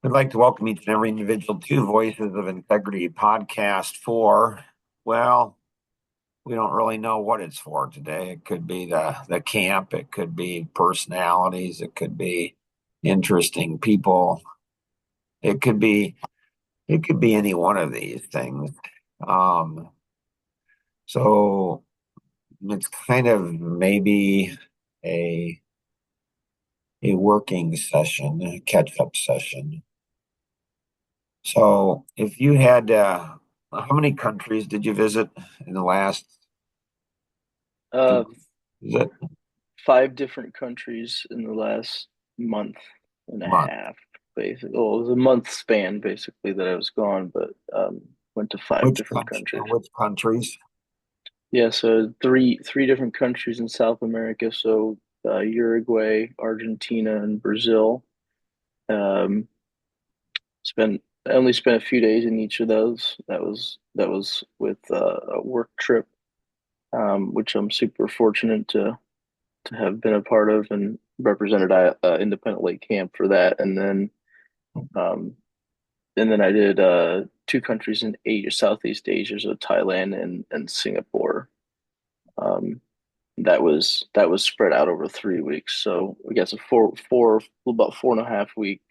I'd like to welcome each and every individual to Voices of Integrity podcast for, well, we don't really know what it's for today. It could be the camp, it could be personalities, it could be interesting people, it could be any one of these things. Um, so it's kind of maybe a a working session, a catch-up session. So, if you had, how many countries did you visit in the last Uh, few? Is it 5 different countries in the last month and a month? half, basically. Well, it was a month span, basically, that I was gone, but went to five Which different country? countries. Which countries? Yeah, so three different countries in South America. So Uruguay, Argentina, and Brazil. Um, spent I only spent a few days in each of those. That was with a work trip, which I'm super fortunate to have been a part of and represented Independent Lake Camp for that. Um, and then I did two countries in Asia, Southeast Asia, so Thailand and Singapore. Um, that was spread out over 3 weeks. So I guess a about 4.5 week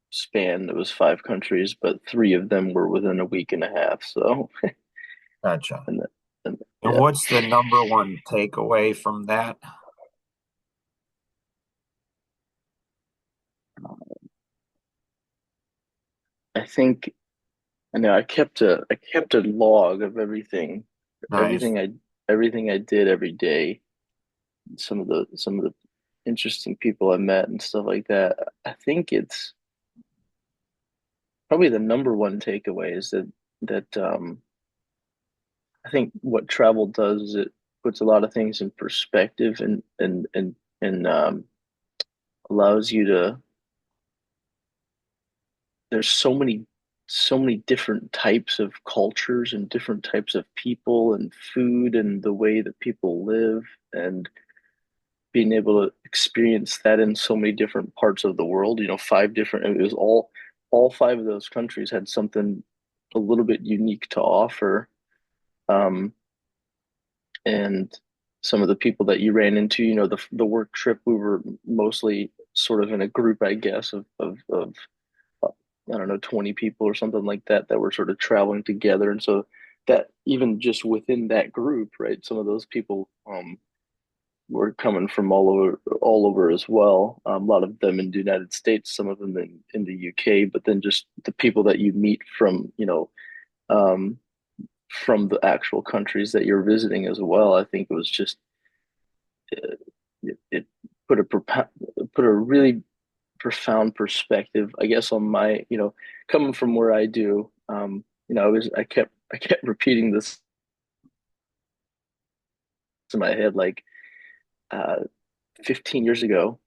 span. It was 5 countries, but three of them were within a week and a half. So Gotcha. and, and And yeah, what's the number one takeaway from that? I think I know I kept a log of Nice. everything I everything I did every day. Some of the interesting people I met and stuff like that. I think it's probably the number one takeaway is that I think what travel does is it puts a lot of things in perspective and allows you to. There's so many different types of cultures and different types of people and food and the way that people live and being able to experience that in so many different parts of the world. 5 different. It was all five of those countries had something a little bit unique to offer. Um, and some of the people that you ran into, the work trip, we were mostly sort of in a group, I guess, of I don't know, 20 people or something like that were sort of traveling together. And so that even just within that group, right, some of those people were coming from all over as well. A lot of them in the United States, some of them in the UK, but then just the people that you meet um, from the actual countries that you're visiting as well. I think it was just it put a really profound perspective, I guess, on my coming from where I do. I kept repeating this in my head like uh, 15 years ago,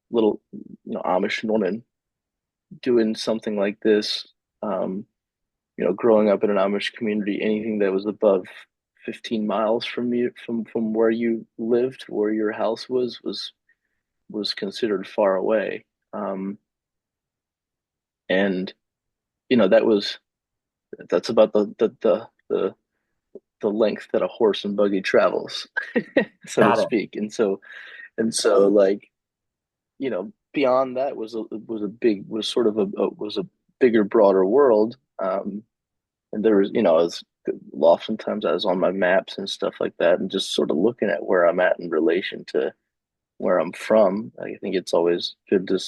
little Amish Norman doing something like this, um, growing up in an Amish community, anything that was above 15 miles from you, from where you lived, where your house was considered far away. And that was that's about the length that a horse and buggy travels, so to Got it. speak. And so like, beyond that was sort of a bigger, broader world. And there was, I was oftentimes I was on my maps and stuff like that, and just sort of looking at where I'm at in relation to where I'm from. I think it's always good to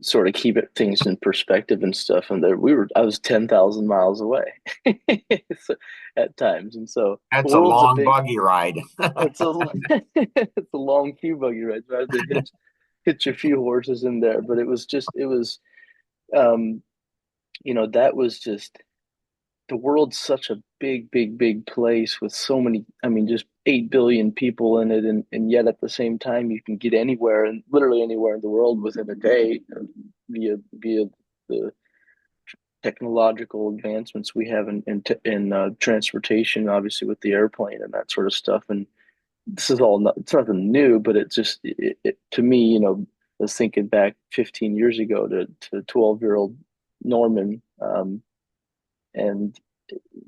sort of keep things in perspective and stuff. And I was 10,000 miles away so, at times. And so the That's a world's a long big, buggy ride. it's a, it's a long few buggy rides. I had to hitch a few horses in there, but um, that was just the world's such a big, big, big place with so many, I mean, just 8 billion people in it. And yet at the same time, you can get anywhere and literally anywhere in the world within a day via the technological advancements we have in transportation, obviously with the airplane and that sort of stuff. And this is all, it's nothing new, but it just, to me, was thinking back 15 years ago to 12-year-old Norman, and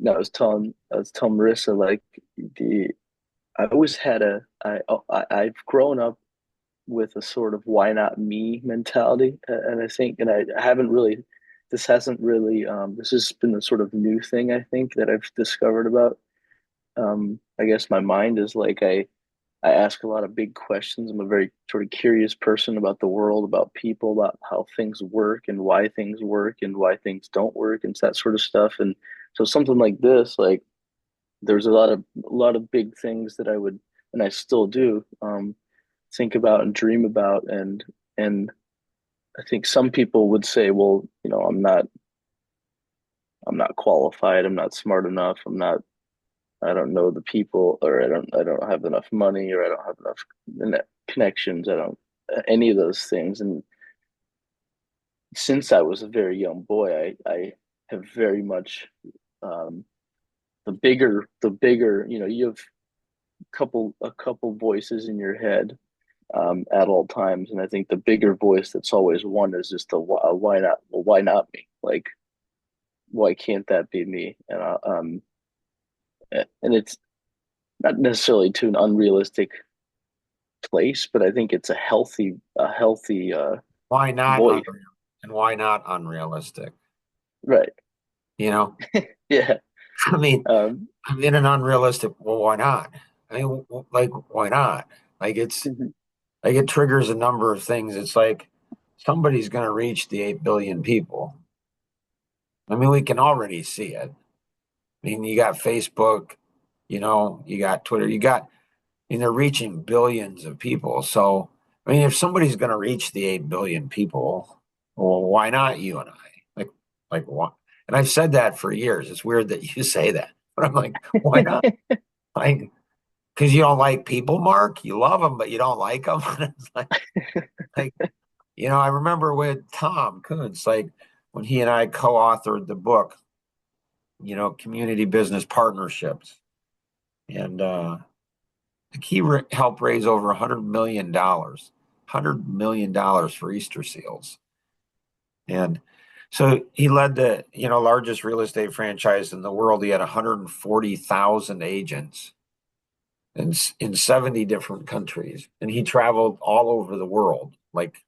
I was telling Marissa like the I always had I've grown up with a sort of why not me mentality, and I think, and I haven't really, this hasn't really, this has been a sort of new thing I think that I've discovered about. I guess my mind is like I ask a lot of big questions. I'm a very sort of curious person about the world, about people, about how things work and why things don't work and that sort of stuff. And so something like this, like there's a lot of big things that I would, and I still do, think about and dream about, and I think some people would say, well, I'm not qualified, I'm not smart enough, I don't know the people, or I don't have enough money, or I don't have enough connections, I don't any of those things. And since I was a very young boy, I have very much, um, the bigger, you have a couple voices in your head, at all times, and I think the bigger voice that's always won is just why not, well, why not me, like why can't that be me? And it's not necessarily to an unrealistic place, but I think it's a healthy Why not voice. unreal? And why not unrealistic? Right. You know, Yeah. I mean, Um, I'm in an unrealistic. Well, why not? I mean, like, why not? Like, it's mhm. like it triggers a number of things. It's like somebody's going to reach the 8 billion people. I mean, we can already see it. I mean, you got Facebook, you got Twitter, mean, they're reaching billions of people. So, I mean, if somebody's going to reach the 8 billion people, well, why not you and I? Like what? And I've said that for years. It's weird that you say that, but I'm like, why not? Like, because you don't like people, Mark. You love them, but you don't like them. It's like, I remember with Tom Kuntz, like when he and I co-authored the book, Community Business Partnerships, and he helped raise over $100 million for Easter seals. And so he led the, largest real estate franchise in the world. He had 140,000 agents in 70 different countries. And he traveled all over the world. Like,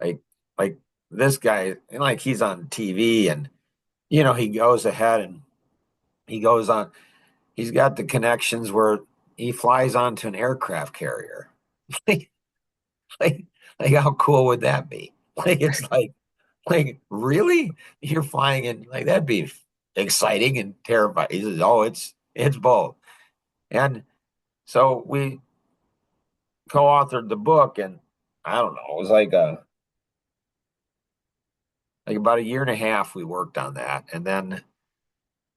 like this guy, like he's on TV and, he goes ahead and he goes on, he's got the connections where he flies onto an aircraft carrier. Like, like how cool would that be? Like it's like really? You're flying in like that'd be exciting and terrifying. He says, "Oh, it's both." And so we co-authored the book, and I don't know, it was like about a year and a half we worked on that, and then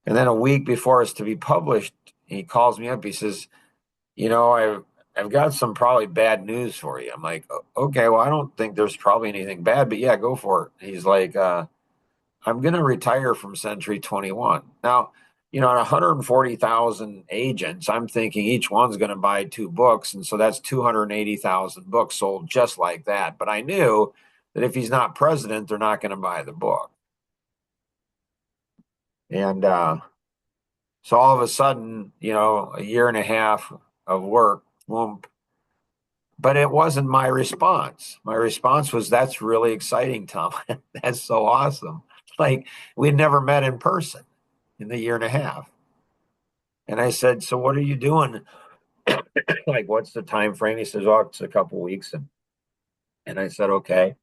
a week before it's to be published, he calls me up. He says, I've got some probably bad news for you. I'm like, okay, well, I don't think there's probably anything bad, but yeah, go for it. He's like, I'm going to retire from Century 21. Now, at 140,000 agents, I'm thinking each one's going to buy two books. And so that's 280,000 books sold just like that. But I knew that if he's not president, they're not going to buy the book. And so all of a sudden, a year and a half of work, boom. But it wasn't my response. My response was, that's really exciting, Tom. That's so awesome. Like we'd never met in person in the year and a half. And I said, so what are you doing? Like, what's the time frame? He says, oh, it's a couple weeks. And I said, okay.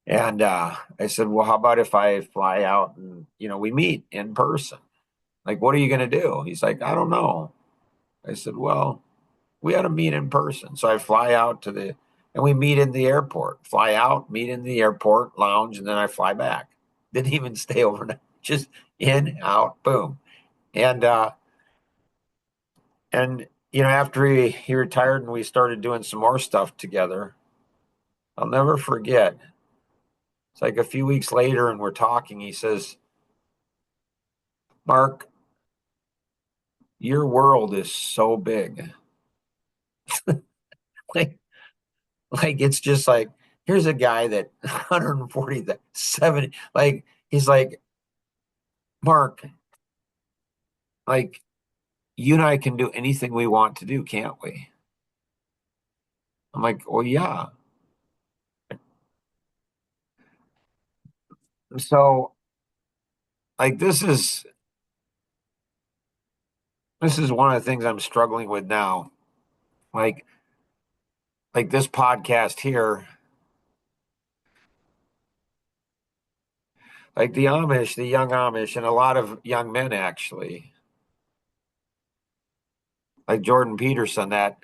And I said, well, how about if I fly out and, we meet in person? Like, what are you going to do? He's like, I don't know. I said, well, we ought to meet in person. So I fly out and we meet in the airport, fly out, meet in the airport lounge, and then I fly back. Didn't even stay overnight, just in, out, boom. And, after he retired and we started doing some more stuff together, I'll never forget. It's like a few weeks later and we're talking. He says, Mark, your world is so big. like, like it's just like here's a guy that 140, 70, like he's like, Mark, like you and I can do anything we want to do, can't we? I'm like, well, yeah. So like this is one of the things I'm struggling with now. Like this podcast here, like the Amish, the young Amish, and a lot of young men actually, like Jordan Peterson, that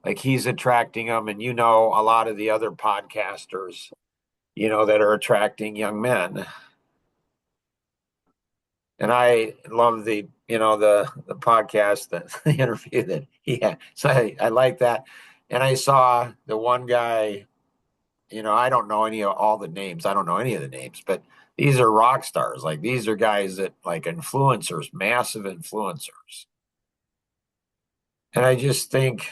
like he's attracting them, and a lot of the other podcasters, that are attracting young men. And I love the podcast, the interview that he had. So I like that. And I saw the one guy, I don't know any of all the names. I don't know any of the names, but these are rock stars. Like these are guys that like influencers, massive influencers. And I just think,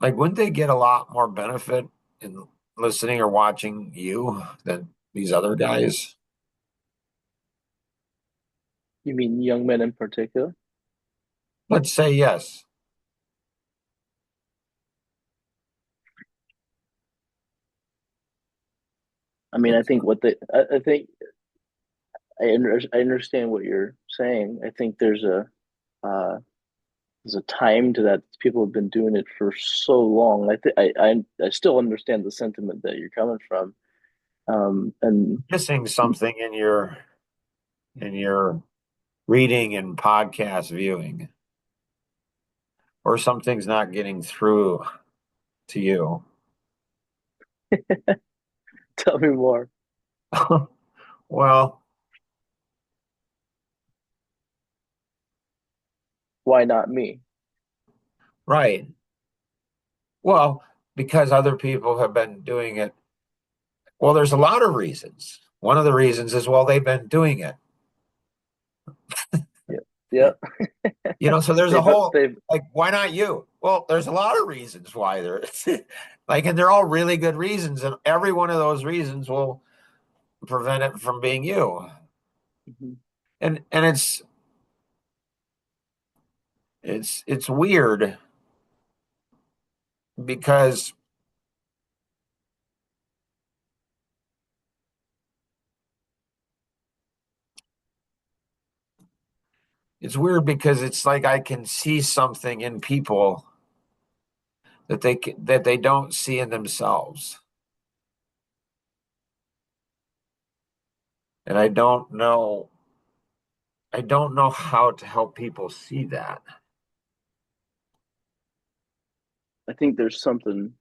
like, wouldn't they get a lot more benefit in listening or watching you than these other guys? You mean young men in particular? Let's say yes. I mean, I think I think I understand what you're saying. I think uh, there's a time to that. People have been doing it for so long. I still understand the sentiment that you're coming from. And Missing something in your reading and podcast viewing, or something's not getting through to you. tell me more. Well, Why not me? right. Well, because other people have been doing it. Well, there's a lot of reasons. One of the reasons is, well, they've been doing it. Yeah, yeah. So there's a whole, They've like, why not you? Well, there's a lot of reasons why there like, and they're all really good reasons, and every one of those reasons will prevent it from being you. Mhm. And it's weird because it's like I can see something in people that they don't see in themselves, and I don't know how to help people see that. I think there's something.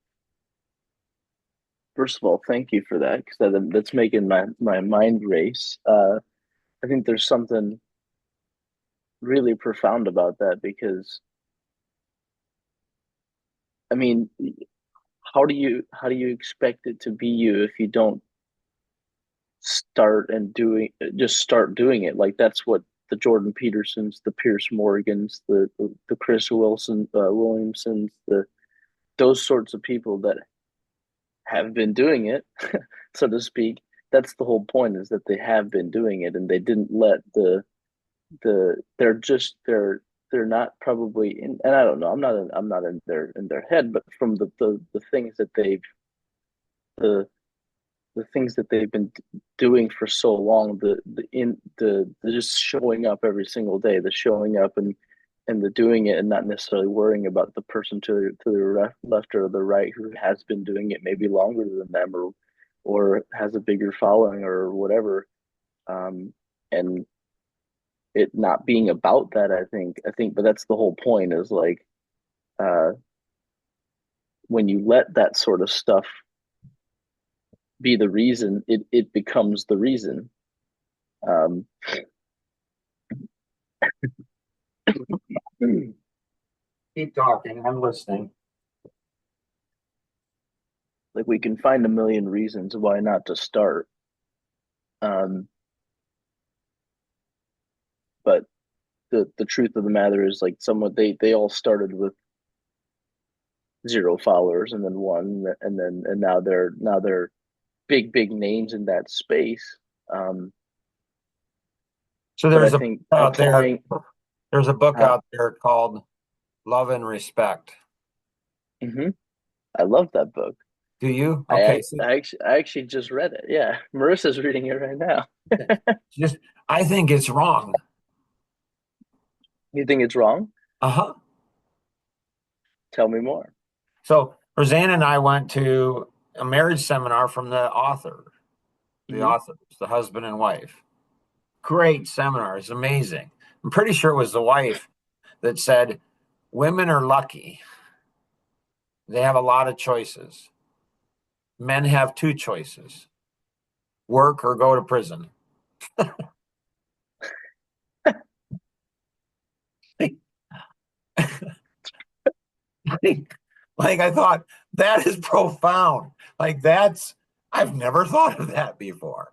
First of all, thank you for that because that's making my mind race. I think there's something really profound about that because I mean, how do you expect it to be you if you don't start doing it? Like that's what the Jordan Petersons, the Pierce Morgans, the Chris Williamsons, those sorts of people that have been doing it, so to speak. That's the whole point is that they have been doing it and they didn't let they're not probably in, and I don't know, I'm not in their head, but from the things that the the things that they've been doing for so long, the just showing up every single day, the showing up and the doing it and not necessarily worrying about the person to the left or the right who has been doing it maybe longer than them or has a bigger following or whatever. And it not being about that, I think, but that's the whole point is like uh, when you let that sort of stuff be the reason, it becomes the reason. Um, Keep talking. I'm listening. like we can find a million reasons why not to start. Um, but the truth of the matter is like someone they all started with zero followers and then one and now they're big names in that space. Um, So but I there's a book think out there. applying There's a book uh, out there called Love and Respect. mhm, I love that book. Do you? Okay. So I actually just read it. Yeah, Marissa's reading it right now. just, I think it's wrong. You think it's wrong? Uh-huh. Tell me more. So Roseanne and I went to a marriage seminar from the Hmm. authors, the husband and wife. Great seminar. It's amazing. I'm pretty sure it was the wife that said, women are lucky. They have a lot of choices. Men have two choices: work or go to prison. Like I thought that is profound. Like that's I've never thought of that before,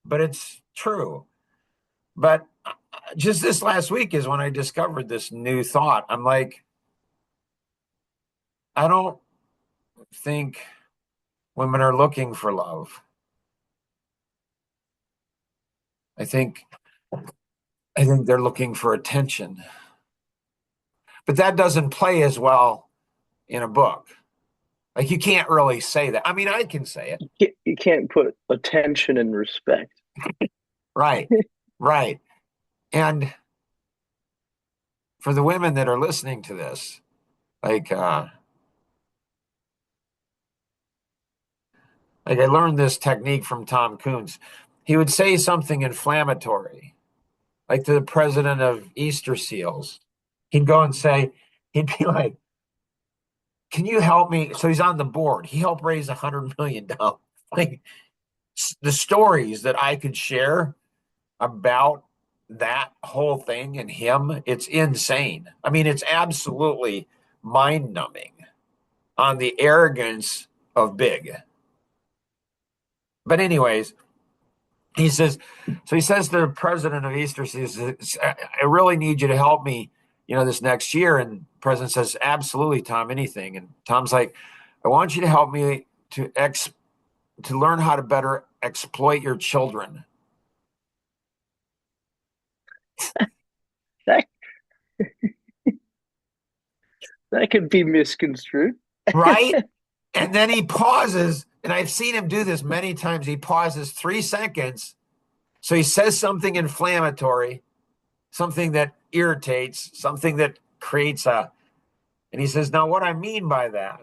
but it's true. But just this last week is when I discovered this new thought. I'm like, I don't think women are looking for love. I think I think they're looking for attention. But that doesn't play as well in a book. Like you can't really say that. I mean, I can say it. You can't put attention and respect. Right. Right. And for the women that are listening to this, like like I learned this technique from Tom Coons. He would say something inflammatory, like to the president of Easter Seals. He'd go and say, he'd be like, "Can you help me?" So he's on the board. He helped raise $100 million. Like the stories that I could share about that whole thing and him, it's insane. I mean, it's absolutely mind numbing on the arrogance of big. But anyways, he says, so he says to the president of Easter, he says, I really need you to help me, this next year. And the president says, absolutely, Tom, anything. And Tom's like, I want you to help me to learn how to better exploit your children. That that could be misconstrued. Right? And then he pauses, and I've seen him do this many times. He pauses 3 seconds. So he says something inflammatory, something that irritates, something that creates and he says, now what I mean by that.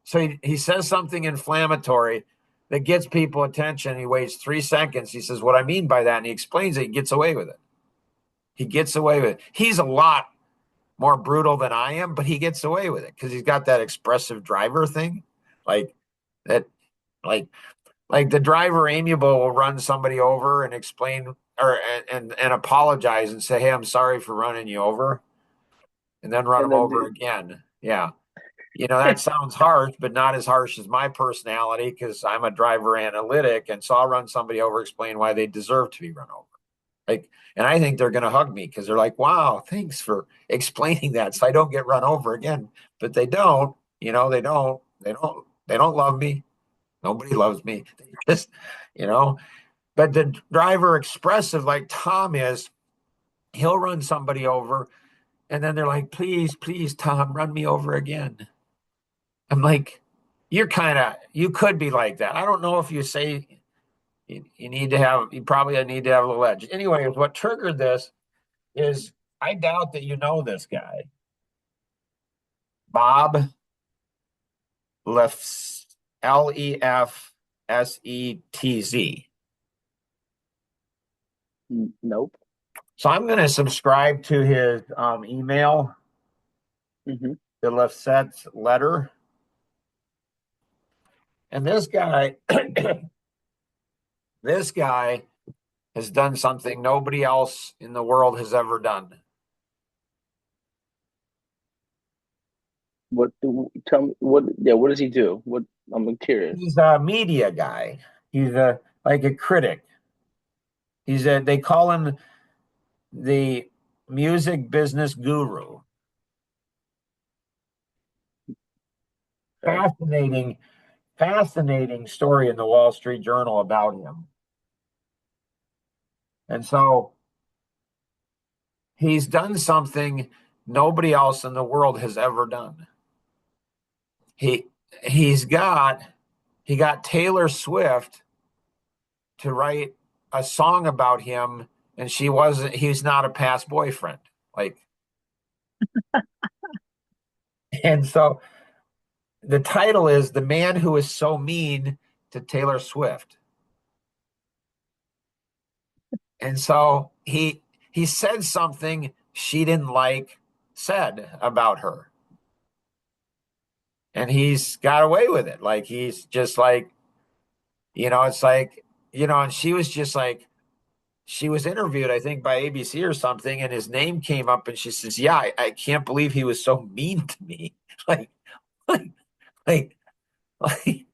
So he says something inflammatory that gets people attention. He waits 3 seconds. He says, what I mean by that. And he explains it. He gets away with it. He gets away with it. He's a lot more brutal than I am, but he gets away with it because he's got that expressive driver thing. Like that, like the driver amiable will run somebody over and explain or and apologize and say, hey, I'm sorry for running you over, and then run And them then over again. Yeah. That sounds harsh, but not as harsh as my personality because I'm a driver analytic. And so I'll run somebody over, explain why they deserve to be run over. Like, and I think they're going to hug me because they're like, wow, thanks for explaining that. So I don't get run over again. But they don't, they don't love me. Nobody loves me. They just, you know, but the driver expressive like Tom is, he'll run somebody over. And then they're like, please, please, Tom, run me over again. I'm like, you could be like that. I don't know if you say you probably need to have a little edge. Anyway, what triggered this is I doubt that you know this guy, Bob Lefs, Lefsetz. nope. So I'm going to subscribe to his email, Hmm. the Lefsetz letter. And this guy has done something nobody else in the world has ever done. What? Tell me what? Yeah. What does he do? What? I'm curious. He's a media guy. He's like a critic. They call him the music business guru. Okay. Fascinating story in the Wall Street Journal about him. And so he's done something nobody else in the world has ever done. He he's got he got Taylor Swift to write a song about him, and he's not a past boyfriend. Like, and so the title is The Man Who Is So Mean to Taylor Swift. And so he said something she didn't like said about her. And he's got away with it. Like he's just like, it's like, and she was just like, she was interviewed, I think, by ABC or something, and his name came up, and she says, "Yeah, I can't believe he was so mean to me. like, like, like, like,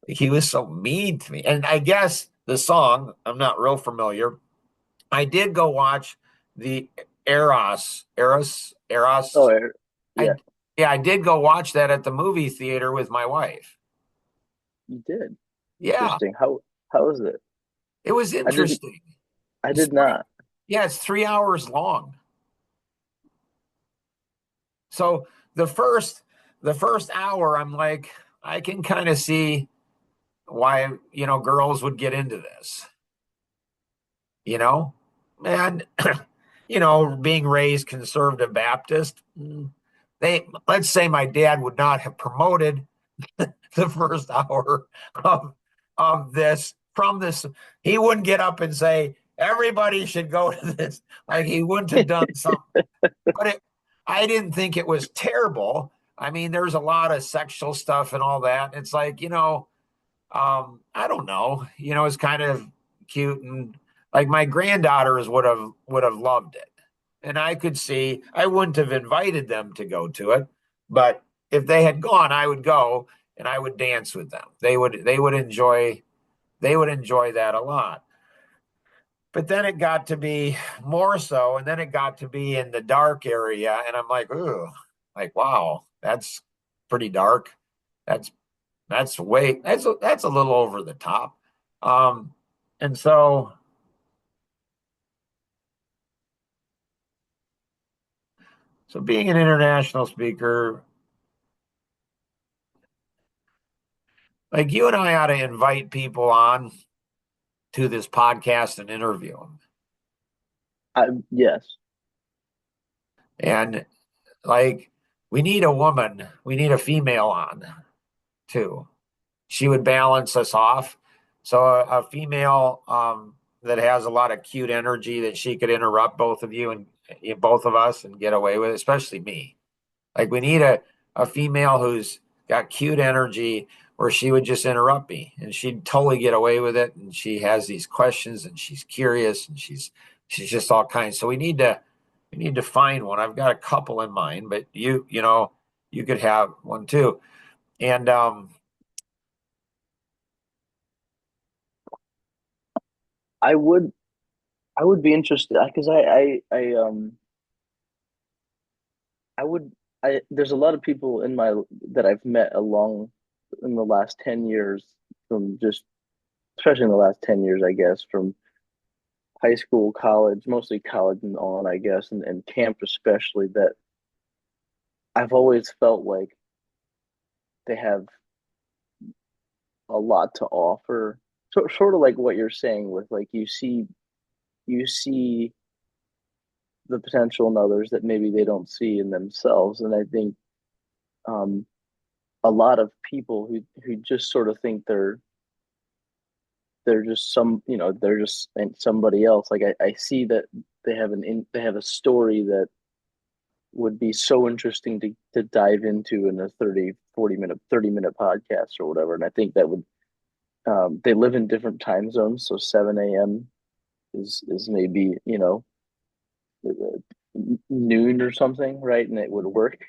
he was so mean to me." And I guess the song, I'm not real familiar. I did go watch the Eros. Oh, I yeah, Yeah, I did go watch that at the movie theater with my wife. you did. Yeah, Interesting. How is it? it was I didn't. interesting. I It's did not. yeah, it's 3 hours long. So the first hour, I'm like, I can kind of see why, girls would get into this, you know? And being raised conservative Baptist, let's say my dad would not have promoted the first hour of this from this. He wouldn't get up and say, everybody should go to this. Like he wouldn't have done something. But I didn't think it was terrible. I mean, there's a lot of sexual stuff and all that. It's like, I don't know. It's kind of cute, and like my granddaughters would have loved it. And I could see I wouldn't have invited them to go to it, but if they had gone, I would go and I would dance with them. They would enjoy that a lot. But then it got to be more so, and then it got to be in the dark area, and I'm like, ooh, like wow, that's pretty dark. That's that's a little over the top. Um, and so being an international speaker, like you and I ought to invite people on to this podcast and interview them. Yes. And like we need a female on too. She would balance us off. So a female that has a lot of cute energy that she could interrupt both of you and both of us and get away with it, especially me. Like we need a female who's got cute energy where she would just interrupt me and she'd totally get away with it. And she has these questions and she's curious and she's just all kinds. So we need to find one. I've got a couple in mind, but you could have one too. And I would. I would be interested because I would. There's a lot of people in my that I've met along in the last 10 years from just especially in the last 10 years, I guess, from high school, college, mostly college and on, I guess, and camp especially, that I've always felt like they have a lot to offer. Sort of like what you're saying with like you see the potential in others that maybe they don't see in themselves. And I think um, a lot of people who just sort of think they're just they're just somebody else. Like I see that they have a story that would be so interesting to dive into in a 30-40 minute 30-minute podcast or whatever. And I think that would they live in different time zones, so 7 a.m. is maybe noon or something, right? And it would work.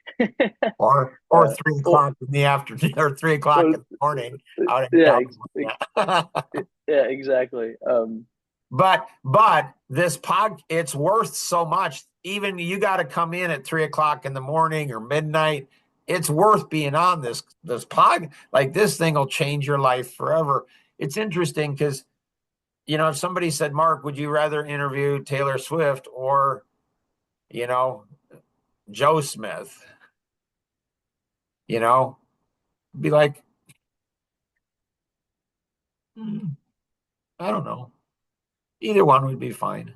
or uh, 3 o'clock in the afternoon or 3 o'clock or in the morning out in yeah, California. yeah, exactly. But this it's worth so much. Even you got to come in at 3 o'clock in the morning or midnight. it's worth being on this pod. Like this thing will change your life forever. It's interesting because if somebody said, Mark, would you rather interview Taylor Swift or you know Joe Smith? You know, be like, "Hmm, I don't know. Either one would be fine."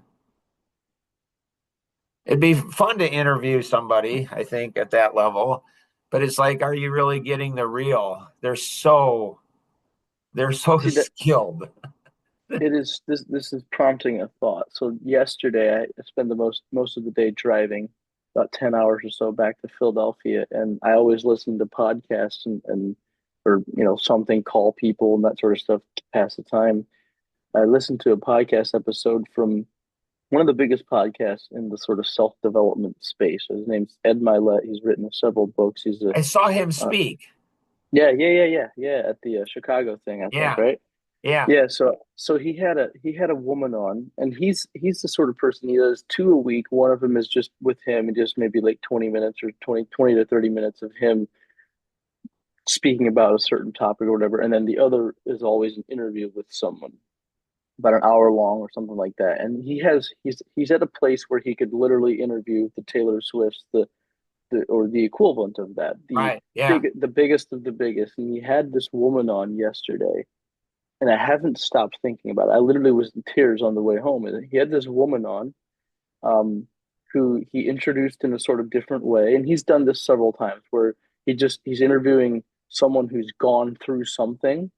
It'd be fun to interview somebody, I think, at that level, but it's like, are you really getting the real? They're so See that skilled. it is this is prompting a thought. So yesterday I spent the most of the day driving, about 10 hours or so back to Philadelphia, and I always listen to podcasts and or something, call people and that sort of stuff to pass the time. I listened to a podcast episode from one of the biggest podcasts in the sort of self-development space. His name's Ed Milet. He's written several books. He's a I saw him uh, speak. yeah, at the Chicago thing, I think, Yeah, right? yeah, Yeah, so he had a woman on, and he's the sort of person, he does two a week. One of them is just with him, and just maybe like 20 minutes or 20 to 30 minutes of him speaking about a certain topic or whatever, and then the other is always an interview with someone about an hour long or something like that. And he's at a place where he could literally interview the Taylor Swifts, the or the equivalent of that, right. Yeah. the biggest of the biggest. And he had this woman on yesterday, and I haven't stopped thinking about it. I literally was in tears on the way home. And he had this woman on, um, who he introduced in a sort of different way, and he's done this several times, where he's interviewing someone who's gone through something,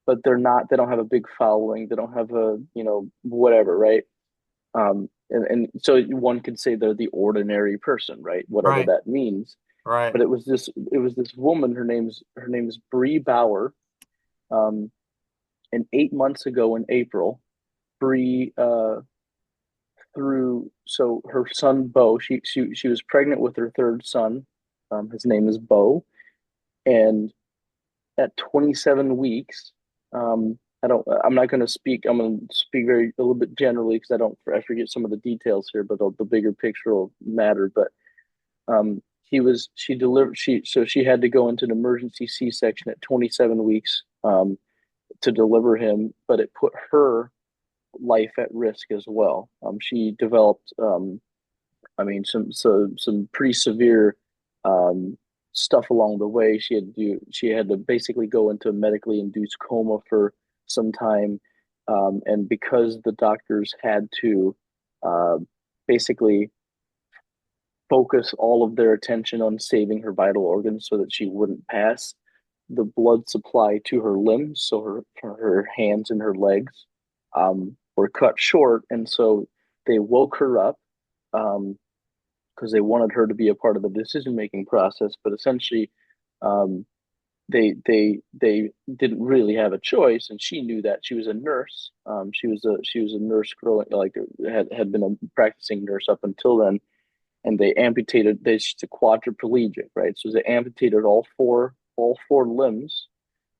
but they don't have a big following, they don't have a whatever, right? And so one could say they're the ordinary person, right? Whatever Right. that means. Right. But it was this woman. Her name's Bree Bauer. Um, and 8 months ago in April, Bree through so her son Bo, she was pregnant with her third son. His name is Bo, and at 27 weeks, I'm not going to speak. I'm going to speak a little bit generally because I forget some of the details here, but the bigger picture will matter. But she delivered, she had to go into an emergency C-section at 27 weeks, to deliver him, but it put her life at risk as well. She developed, some pretty severe um, stuff along the way. She had to basically go into a medically induced coma for some time, and because the doctors had to uh, basically focus all of their attention on saving her vital organs so that she wouldn't pass, the blood supply to her limbs, so her hands and her legs, were cut short, and so they woke her up, um, because they wanted her to be a part of the decision making process. But essentially, um, they didn't really have a choice, and she knew that. She was a nurse. She was a nurse growing, like, had been a practicing nurse up until then, and they amputated. She's a quadriplegic, right? So they amputated all four limbs,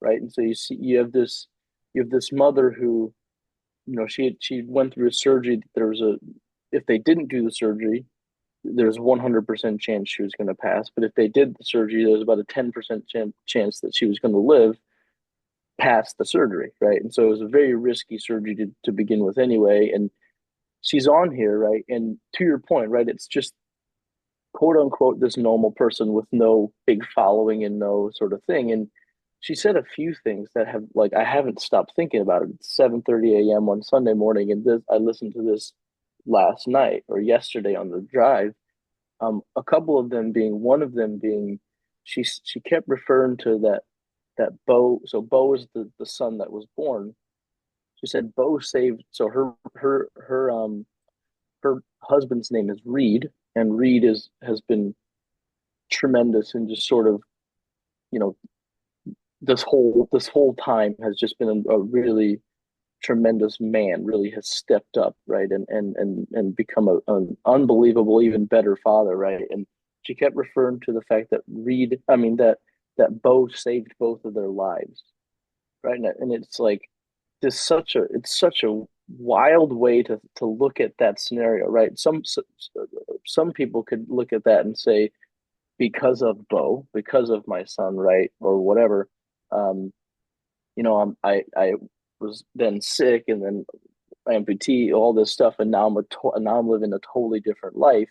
right? And so you have this mother who, she went through a surgery. If they didn't do the surgery, there's 100% chance she was going to pass. But if they did the surgery, there's about a 10% chance that she was going to live past the surgery, right? And so it was a very risky surgery to begin with anyway. And she's on here, right? And to your point, right, it's just quote unquote this normal person with no big following and no sort of thing. And she said a few things that have, like, I haven't stopped thinking about it. It's 7:30 a.m. on Sunday morning, and I listened to this last night or yesterday on the drive. A couple of them being, one of them being, she kept referring to that Bo. So Bo is the son that was born. She said Bo saved. So her husband's name is Reed, and Reed has been tremendous, and just sort of, you know this whole time has just been a really tremendous man. Really has stepped up, right, and become an unbelievable, even better father, right. And she kept referring to the fact that that Bo saved both of their lives, right. And it's like it's such a wild way to look at that scenario, right. Some people could look at that and say, because of Bo, because of my son, right, or whatever. Um, I was then sick, and then amputee, all this stuff, and now I'm living a totally different life.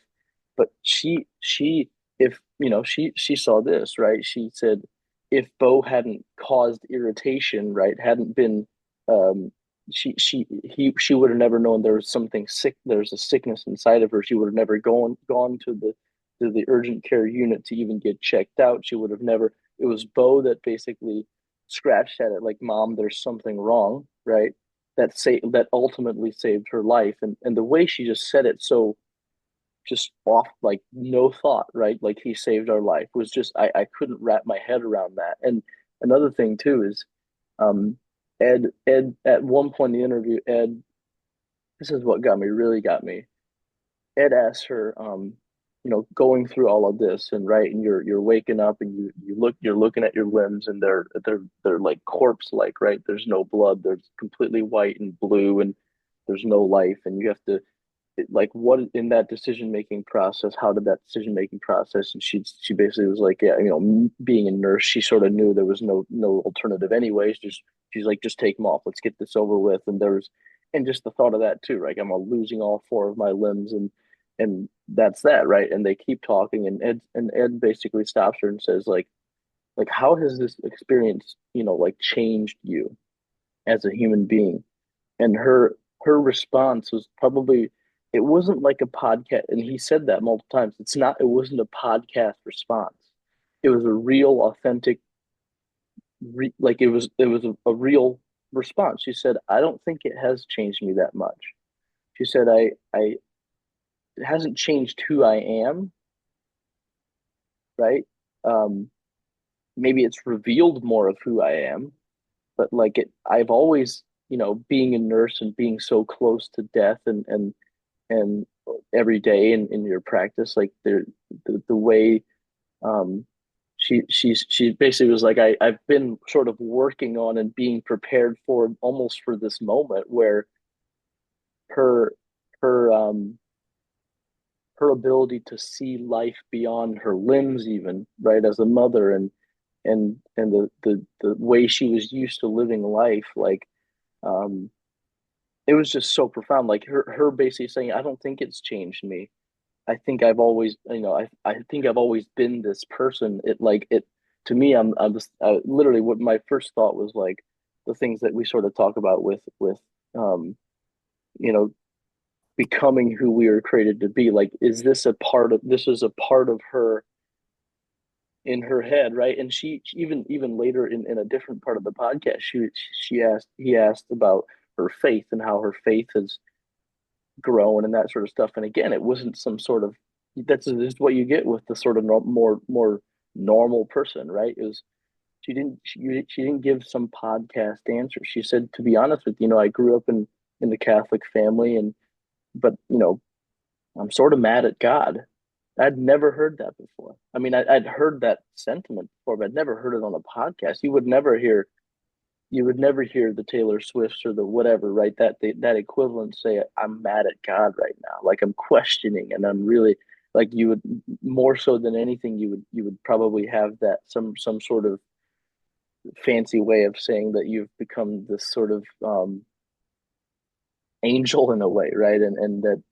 But if she saw this, right? She said if Bo hadn't caused irritation, right, hadn't been, um, she would have never known there was something sick. There's a sickness inside of her. She would have never gone to the urgent care unit to even get checked out. She would have never. It was Bo that basically scratched at it, like, Mom, there's something wrong, right? That ultimately saved her life. And the way she just said it, so just off, like, no thought, right, like he saved our life, was just, I couldn't wrap my head around that. And another thing too is, um Ed, at one point in the interview, Ed, this is what got me. Ed asked her, going through all of this, and right, and you're waking up, and you're looking at your limbs, and they're like corpse like, right? There's no blood, they're completely white and blue, and there's no life, and you have to, like, what in that decision making process, how did that decision making process? And she basically was like, yeah, being a nurse, she sort of knew there was no alternative anyways. She's like, just take them off, let's get this over with. And just the thought of that too, right? I'm losing all four of my limbs, and that's that, right? And they keep talking, and Ed basically stops her and says, like, how has this experience, like, changed you as a human being? And her response was probably, it wasn't like a podcast, and he said that multiple times. It wasn't a podcast response. It was a real, authentic, like, it was a real response. She said, I don't think it has changed me that much. She said, I it hasn't changed who I am, right? Um, Maybe it's revealed more of who I am, but like, I've always, being a nurse and being so close to death, and every day in your practice, like, the way, um she basically was like, I've been sort of working on and being prepared for, almost for this moment where her her um her ability to see life beyond her limbs, even, right, as a mother, and the way she was used to living life, like, um it was just so profound, like, her basically saying, I don't think it's changed me. I think I've always, I think I've always been this person. To me, I'm just, literally, what my first thought was, like, the things that we sort of talk about with, um, you know, becoming who we are created to be. Like, this is a part of her, in her head, right? And even later, in a different part of the podcast, he asked about her faith and how her faith has grown and that sort of stuff. And again, it wasn't some sort of, that's just what you get with the sort of more normal person, right? It was, she didn't give some podcast answer. She said, to be honest with you, I grew up in the Catholic family, and but I'm sort of mad at God. I'd never heard that before. I mean, I'd heard that sentiment before, but I'd never heard it on a podcast. You would never hear the Taylor Swifts or the whatever, right? That equivalent say, I'm mad at God right now. Like, I'm questioning, and I'm really, like, you would, more so than anything, you would probably have that, some sort of fancy way of saying that you've become this sort of, angel in a way, right? And that,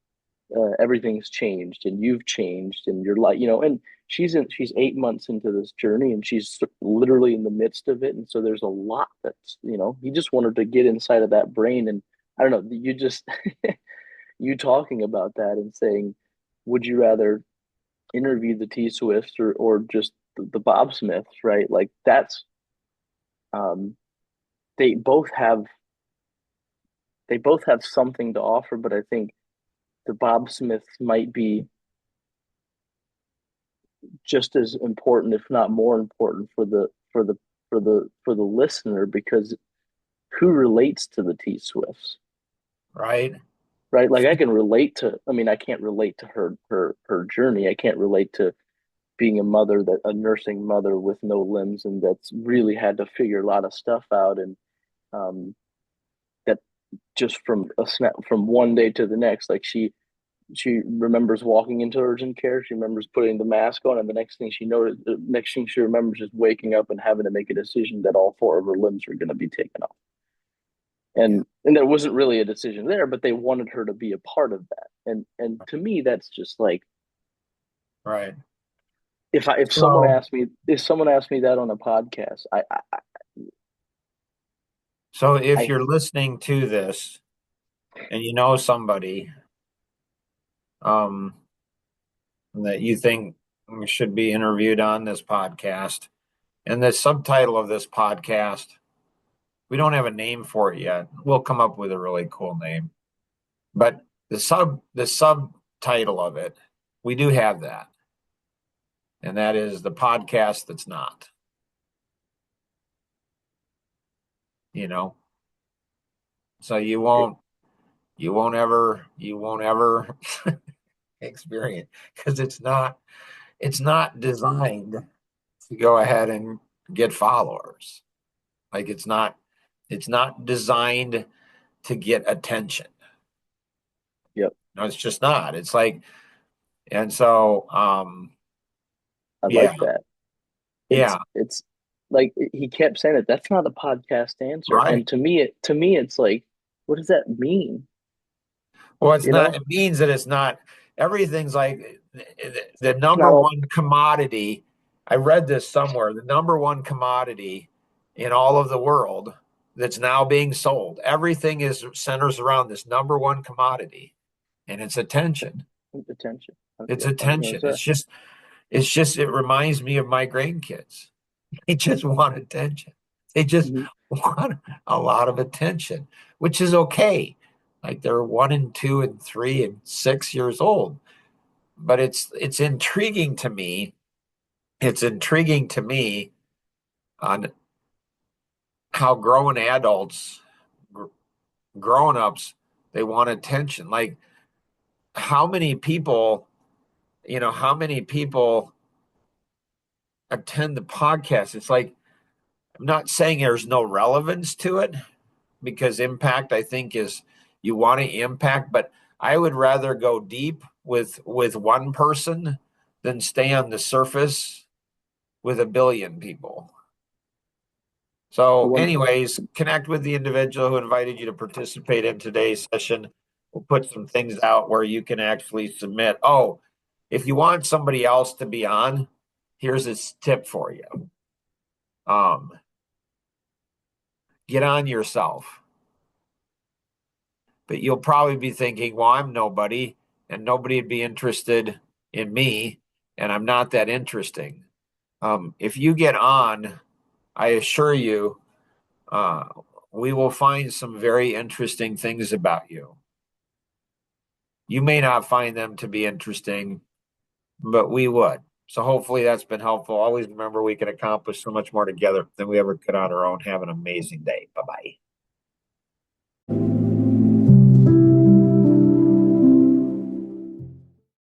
everything's changed, and you've changed, and you're like, and she's 8 months into this journey, and she's literally in the midst of it. And so there's a lot that's, he just wanted to get inside of that brain. And I don't know, you just, you talking about that and saying, would you rather interview the T Swifts, or just the Bob Smiths, right? Like, that's, um they both have they both have something to offer, but I think the Bob Smiths might be just as important, if not more important, for the listener, because who relates to the T Swifts, Right. right? Like, I can relate to. I mean, I can't relate to her journey. I can't relate to being a nursing mother with no limbs, and that's really had to figure a lot of stuff out, and, um, that just from one day to the next, like, She remembers walking into urgent care. She remembers putting the mask on, and the next thing she remembers is waking up and having to make a decision that all four of her limbs were going to be taken off. Yeah. And there wasn't really a decision there, but they wanted her to be a part of that. And to me, that's just like, Right. if So, if someone asked me that on a podcast, so if I you're listening to this and you know somebody um, that you think should be interviewed on this podcast, and the subtitle of this podcast, we don't have a name for it yet. We'll come up with a really cool name. But the subtitle of it, we do have that. And that is the podcast that's not, you know. So you won't ever experience because it's not designed to go ahead and get followers. Like it's not designed to get attention. yep, No, it's just not. It's like and so I yeah, like that. yeah, It's like he kept saying that that's not a podcast answer, right. and to me it's like, what does that mean? Well, it's You not, know, it means that it's not, everything's like the it's not number all one commodity. I read this somewhere. The number one commodity in all of the world that's now being sold, everything is centers around this number one commodity, and it's attention. attention. It's Yep, I was gonna attention. say. It reminds me of my grandkids. They just want attention. They just Mm-hmm. want a lot of attention, which is okay. Like they're 1 and 2 and 3 and 6 years old. But it's intriguing to me. It's intriguing to me on how gr- grown ups, they want attention. Like how many people, how many people attend the podcast? It's like I'm not saying there's no relevance to it, because impact I think is you want to impact, but I would rather go deep with one person than stay on the surface with a billion people. So One, anyways, connect with the individual who invited you to participate in today's session. We'll put some things out where you can actually submit. Oh, if you want somebody else to be on, here's a tip for you. um get on yourself. But you'll probably be thinking, well, I'm nobody and nobody would be interested in me, and I'm not that interesting. If you get on, I assure you, uh, we will find some very interesting things about you. You may not find them to be interesting, but we would. So hopefully that's been helpful. Always remember we can accomplish so much more together than we ever could on our own. Have an amazing day. Bye bye.